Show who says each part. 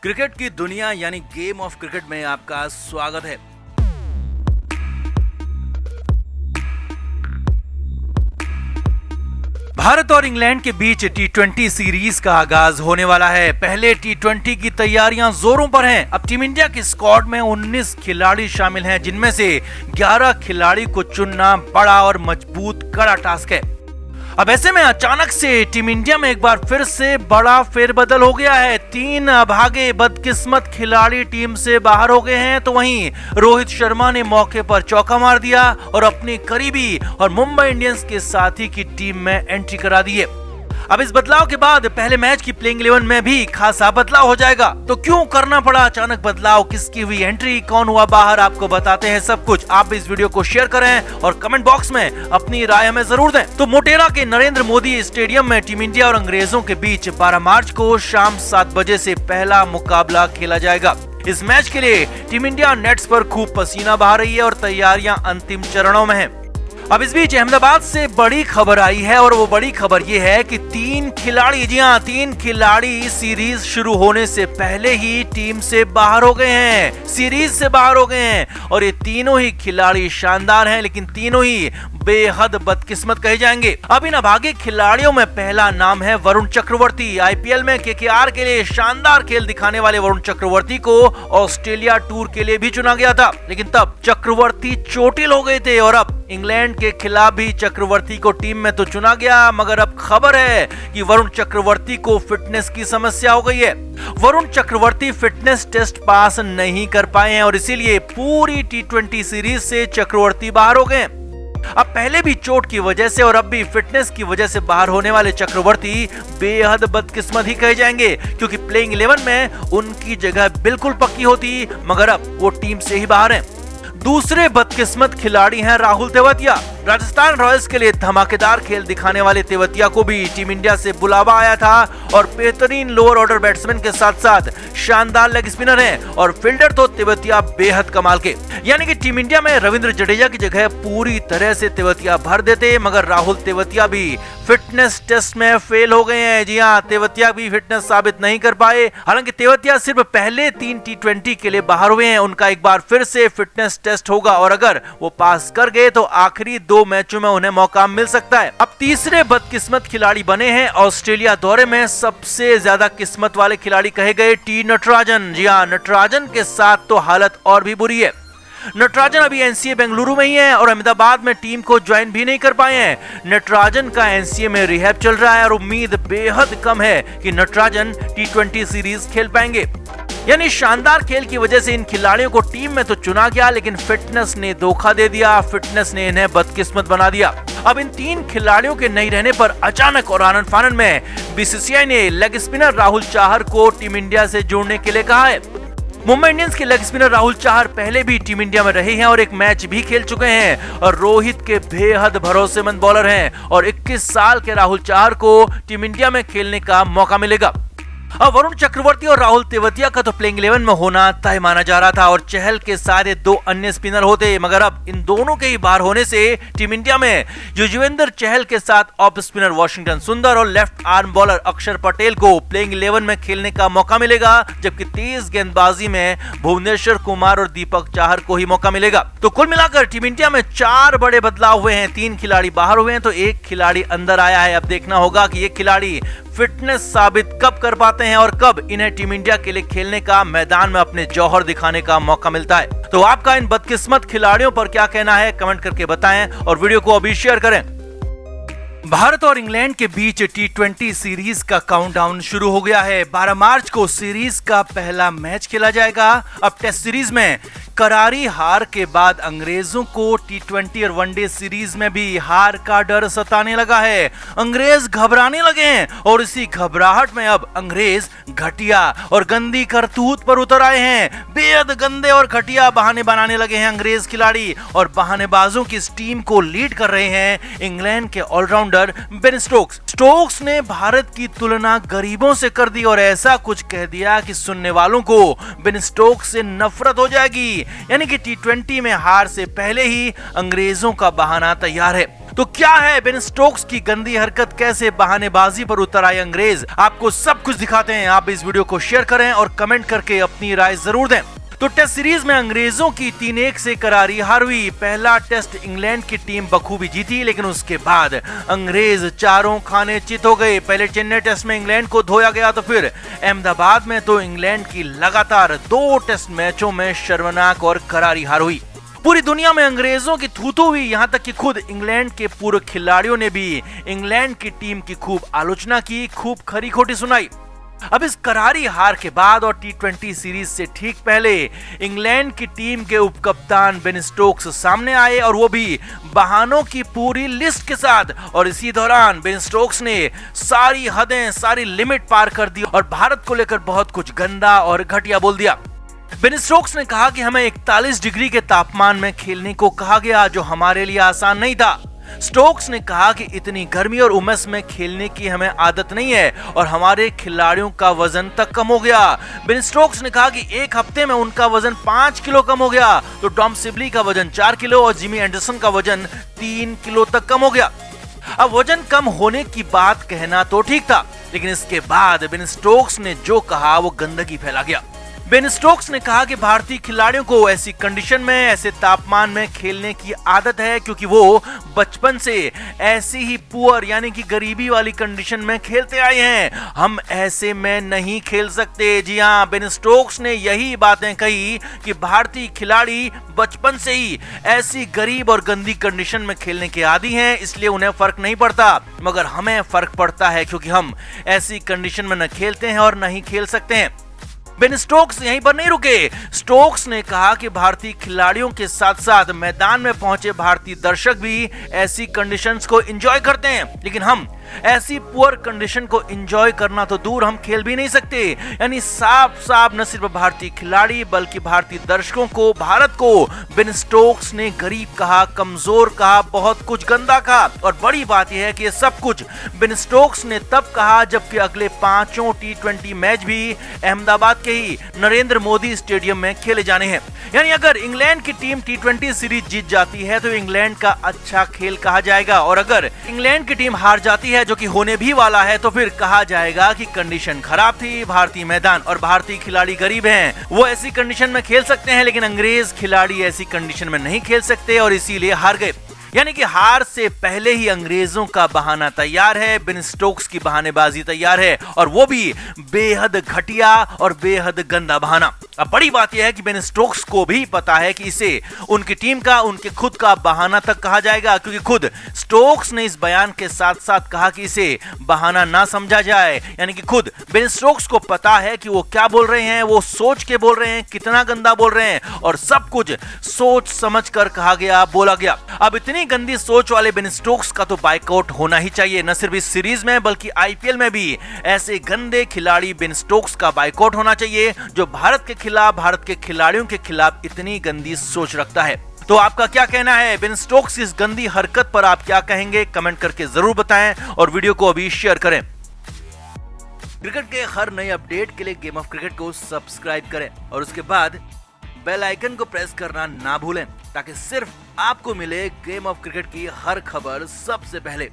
Speaker 1: Cricket की दुनिया यानी गेम ऑफ क्रिकेट में आपका स्वागत है। भारत और इंग्लैंड के बीच टी20 सीरीज का आगाज होने वाला है। पहले टी20 की तैयारियां जोरों पर हैं। अब टीम इंडिया की स्क्वाड में 19 खिलाड़ी शामिल हैं, जिनमें से 11 खिलाड़ी को चुनना बड़ा और मजबूत कड़ा टास्क है। अब ऐसे में अचानक से टीम इंडिया में एक बार फिर से बड़ा फेरबदल हो गया है। 3 अभागे बदकिस्मत खिलाड़ी टीम से बाहर हो गए हैं, तो वहीं रोहित शर्मा ने मौके पर चौका मार दिया और अपनी करीबी और मुंबई इंडियंस के साथी की टीम में एंट्री करा दी है। अब इस बदलाव के बाद पहले मैच की प्लेइंग 11 में भी खासा बदलाव हो जाएगा। तो क्यों करना पड़ा अचानक बदलाव, किसकी हुई एंट्री, कौन हुआ बाहर, आपको बताते हैं सब कुछ। आप इस वीडियो को शेयर करें और कमेंट बॉक्स में अपनी राय हमें जरूर दें। तो मोटेरा के नरेंद्र मोदी स्टेडियम में टीम इंडिया और अंग्रेजों के बीच 12 मार्च को शाम 7 बजे से पहला मुकाबला खेला जाएगा। इस मैच के लिए टीम इंडिया नेट्स पर खूब पसीना बहा रही है और तैयारियां अंतिम चरणों में हैं। अब इस बीच अहमदाबाद से बड़ी खबर आई है और वो बड़ी खबर ये है कि 3 खिलाड़ी, जी हाँ 3 खिलाड़ी सीरीज शुरू होने से पहले ही टीम से बाहर हो गए हैं, सीरीज से बाहर हो गए हैं। और ये तीनों ही खिलाड़ी शानदार हैं, लेकिन तीनों ही बेहद बदकिस्मत कहे जाएंगे। अब इन अभागे खिलाड़ियों में पहला नाम है वरुण चक्रवर्ती। आईपीएल में केकेआर के लिए शानदार खेल दिखाने वाले वरुण चक्रवर्ती को ऑस्ट्रेलिया टूर के लिए भी चुना गया था, लेकिन तब चक्रवर्ती चोटिल हो गए थे और अब इंग्लैंड के खिलाफ भी चक्रवर्ती को टीम में तो चुना गया, मगर अब खबर है कि वरुण चक्रवर्ती को फिटनेस की समस्या हो गई है। Varun Chakravarthy fitness test pass नहीं कर पाए हैं और इसीलिए पूरी टी20 सीरीज से चक्रवर्ती बाहर हो गए। अब पहले भी चोट की वजह से और अब भी फिटनेस की वजह से बाहर होने वाले चक्रवर्ती बेहद बदकिस्मत ही कहे जाएंगे, क्योंकि प्लेइंग 11 में उनकी जगह बिल्कुल पक्की होती, मगर अब वो टीम से ही बाहर हैं। दूसरे बदकिस्मत खिलाड़ी हैं राहुल तेवतिया। राजस्थान रॉयल्स के लिए धमाकेदार खेल दिखाने वाले तेवतिया को भी टीम इंडिया से बुलावा आया था और बेहतरीन लोअर ऑर्डर बैट्समैन के साथ साथ शानदार लेग स्पिनर हैं और फील्डर तो तेवतिया बेहद कमाल के। यानी कि टीम इंडिया में रविंद्र जडेजा की जगह पूरी तरह से तेवतिया भर देते, मगर राहुल तेवतिया भी फिटनेस टेस्ट में फेल हो गए हैं। जी हाँ, तेवतिया भी फिटनेस साबित नहीं कर पाए। हालांकि तेवतिया सिर्फ पहले 3 टी20 के लिए बाहर हुए हैं, उनका एक बार फिर से फिटनेस टेस्ट होगा और अगर वो पास कर गए तो आखिरी 2 मैचों में उन्हें मौका मिल सकता है। अब तीसरे बदकिस्मत खिलाड़ी बने हैं ऑस्ट्रेलिया दौरे में सबसे ज्यादा किस्मत वाले खिलाड़ी कहे गए टी नटराजन। जी हाँ, नटराजन के साथ तो हालत और भी बुरी है। नटराजन अभी एनसीए बेंगलुरु में ही है और अहमदाबाद में टीम को ज्वाइन भी नहीं कर पाए हैं। नटराजन का एनसीए में रिहैब चल रहा है और उम्मीद बेहद कम है कि नटराजन टी20 सीरीज खेल पाएंगे। यानी शानदार खेल की वजह से इन खिलाड़ियों को टीम में तो चुना गया, लेकिन फिटनेस ने धोखा दे दिया, फिटनेस ने इन्हें बदकिस्मत बना दिया। अब इन 3 खिलाड़ियों के नहीं रहने पर अचानक और आनन फानन में बीसीसीआई ने लेग स्पिनर राहुल चाहर को टीम इंडिया से जोड़ने के लिए कहा है। मुंबई इंडियंस के लेग स्पिनर राहुल चाहर पहले भी टीम इंडिया में रहे हैं और एक मैच भी खेल चुके हैं और रोहित के बेहद भरोसेमंद बॉलर हैं और 21 साल के राहुल चाहर को टीम इंडिया में खेलने का मौका मिलेगा। अब वरुण चक्रवर्ती और राहुल तेवतिया का तो प्लेइंग 11 में होना तय माना जा रहा था और चहल के सारे 2 अन्य स्पिनर होते, मगर अब इन दोनों के ही बाहर होने से टीम इंडिया में युजवेंद्र चहल के साथ ऑफ स्पिनर वॉशिंगटन सुंदर और लेफ्ट आर्म बॉलर अक्षर पटेल को प्लेइंग 11 में खेलने का मौका मिलेगा, जबकि तेज गेंदबाजी में भुवनेश्वर कुमार और दीपक चाहर को ही मौका मिलेगा। तो कुल मिलाकर टीम इंडिया में 4 बड़े बदलाव हुए हैं। 3 खिलाड़ी बाहर हुए हैं तो 1 खिलाड़ी अंदर आया है। अब देखना होगा कि ये खिलाड़ी फिटनेस साबित कब कर पाते हैं और कब इन्हें टीम इंडिया के लिए खेलने का, मैदान में अपने जौहर दिखाने का मौका मिलता है। तो आपका इन बदकिस्मत खिलाड़ियों पर क्या कहना है, कमेंट करके बताएं और वीडियो को अभी शेयर करें। भारत और इंग्लैंड के बीच टी20 सीरीज का काउंटडाउन शुरू हो गया है। 12 मार्च को सीरीज का पहला मैच खेला जाएगा। अब टेस्ट सीरीज में करारी हार के बाद अंग्रेजों को टी20 और वनडे सीरीज में भी हार का डर सताने लगा है। अंग्रेज घबराने लगे हैं और इसी घबराहट में अब अंग्रेज घटिया और गंदी करतूत पर उतर आए हैं। बेहद गंदे और घटिया बहाने बनाने लगे हैं अंग्रेज खिलाड़ी और बहानेबाजों की इस टीम को लीड कर रहे हैं इंग्लैंड के ऑलराउंडर बेन स्टोक्स। स्टोक्स ने भारत की तुलना गरीबों से कर दी और ऐसा कुछ कह दिया कि सुनने वालों को बेन स्टोक्स से नफरत हो जाएगी। यानी कि टी20 में हार से पहले ही अंग्रेजों का बहाना तैयार है। तो क्या है बेन स्टोक्स की गंदी हरकत, कैसे बहानेबाजी पर उतर आए अंग्रेज, आपको सब कुछ दिखाते हैं। आप इस वीडियो को शेयर करें और कमेंट करके अपनी राय जरूर दें। तो टेस्ट सीरीज में अंग्रेजों की 3-1 से करारी हार हुई। पहला टेस्ट इंग्लैंड की टीम बखूबी जीती, लेकिन उसके बाद अंग्रेज चारों खाने चित हो गए। पहले चेन्नई टेस्ट में इंग्लैंड को धोया गया, तो फिर अहमदाबाद में तो इंग्लैंड की लगातार 2 टेस्ट मैचों में शर्मनाक और करारी हार हुई। पूरी दुनिया में अंग्रेजों की थू-थू हुई, यहां तक कि खुद इंग्लैंड के पूर्व खिलाड़ियों ने भी इंग्लैंड की टीम की खूब आलोचना की, खूब खरी खोटी सुनाई। अब इस करारी हार के बाद और टी20 सीरीज से ठीक पहले इंग्लैंड की टीम के उपकप्तान बेन स्टोक्स सामने आए, और वो भी बहानों की पूरी लिस्ट के साथ। और इसी दौरान बेन स्टोक्स ने सारी हदें, सारी लिमिट पार कर दी और भारत को लेकर बहुत कुछ गंदा और घटिया बोल दिया। बेन स्टोक्स ने कहा कि हमें 41 डिग्री के तापमान में खेलने को कहा गया, जो हमारे लिए आसान नहीं था। स्टोक्स ने कहा कि इतनी गर्मी और उमस में खेलने की हमें आदत नहीं है और हमारे खिलाड़ियों का वजन तक कम हो गया। बेन स्टोक्स ने कहा कि एक हफ्ते में उनका वजन 5 किलो कम हो गया, तो टॉम सिबली का वजन 4 किलो और जिमी एंडरसन का वजन 3 किलो तक कम हो गया। अब वजन कम होने की बात कहना तो ठीक था, लेकिन इसके बाद बेन स्टोक्स ने जो कहा वो गंदगी फैला गया। बेन स्टोक्स ने कहा कि भारतीय खिलाड़ियों को ऐसी कंडीशन में, ऐसे तापमान में खेलने की आदत है, क्योंकि वो बचपन से ऐसी ही पुअर यानी कि गरीबी वाली कंडीशन में खेलते आए हैं। हम ऐसे में नहीं खेल सकते। जी हां, बेन स्टोक्स ने यही बातें कही कि भारतीय खिलाड़ी बचपन से ही ऐसी गरीब और गंदी कंडीशन में खेलने के आदी हैं, इसलिए उन्हें फर्क नहीं पड़ता, मगर हमें फर्क पड़ता है क्योंकि हम ऐसी कंडीशन में न खेलते हैं और नहीं खेल सकते हैं। बेन स्टोक्स यहीं पर नहीं रुके। स्टोक्स ने कहा कि भारतीय खिलाड़ियों के साथ साथ मैदान में पहुंचे भारतीय दर्शक भी ऐसी कंडीशंस को एंजॉय करते हैं, लेकिन हम ऐसी पुअर कंडीशन को एंजॉय करना तो दूर, हम खेल भी नहीं सकते। यानी साफ साफ न सिर्फ भारतीय खिलाड़ी बल्कि भारतीय दर्शकों को, भारत को बेन स्टोक्स ने गरीब कहा, कमजोर कहा, बहुत कुछ गंदा कहा। और बड़ी बात यह है कि ये सब कुछ बेन स्टोक्स ने तब कहा जबकि अगले 5 टी20 मैच भी अहमदाबाद के ही नरेंद्र मोदी स्टेडियम में खेले जाने हैं। यानी अगर इंग्लैंड की टीम टी20 सीरीज जीत जाती है तो इंग्लैंड का अच्छा खेल कहा जाएगा, और अगर इंग्लैंड की टीम हार जाती है, जो कि होने भी वाला है, तो फिर कहा जाएगा कि कंडीशन खराब थी, भारतीय मैदान और भारतीय खिलाड़ी गरीब हैं, वो ऐसी कंडीशन में खेल सकते हैं, लेकिन अंग्रेज खिलाड़ी ऐसी कंडीशन में नहीं खेल सकते और इसीलिए हार गए। यानी कि हार से पहले ही अंग्रेजों का बहाना तैयार है, बेन स्टोक्स की बहानेबाजी तैयार है, और वो भी बेहद घटिया और बेहद गंदा बहाना। अब बड़ी बात यह है कि बेन स्टोक्स को भी पता है कि इसे उनकी टीम का, उनके खुद का बहाना तक कहा जाएगा, क्योंकि खुद स्टोक्स ने इस बयान के साथ साथ कहा कि इसे बहाना ना समझा जाए। यानी कि खुद बेन स्टोक्स को पता है कि वो क्या बोल रहे हैं, वो सोच के बोल रहे हैं, कितना गंदा बोल रहे हैं, और सब कुछ सोच समझ कर कहा गया, बोला गया। अब इतनी गंदी सोच वाले बेन स्टोक्स का तो बाइकआउट होना ही चाहिए, न सिर्फ इस सीरीज में बल्कि आईपीएल में भी ऐसे गंदे खिलाड़ी बेन स्टोक्स का बाइकआउट होना चाहिए, जो भारत के खिलाफ, भारत के खिलाड़ियों के खिलाफ इतनी गंदी सोच रखता है। तो आपका क्या कहना है बेन स्टोक्स की इस गंदी हरकत पर? आप क्या कहेंगे? कमेंट करके जरूर बताएं और वीडियो को अभी शेयर करें। क्रिकेट के हर नए अपडेट के लिए गेम ऑफ क्रिकेट को सब्सक्राइब करें और उसके बाद बेल आइकन को प्रेस करना ना भूलें, ताकि सिर्फ आपको मिले गेम ऑफ क्रिकेट की हर खबर सबसे पहले।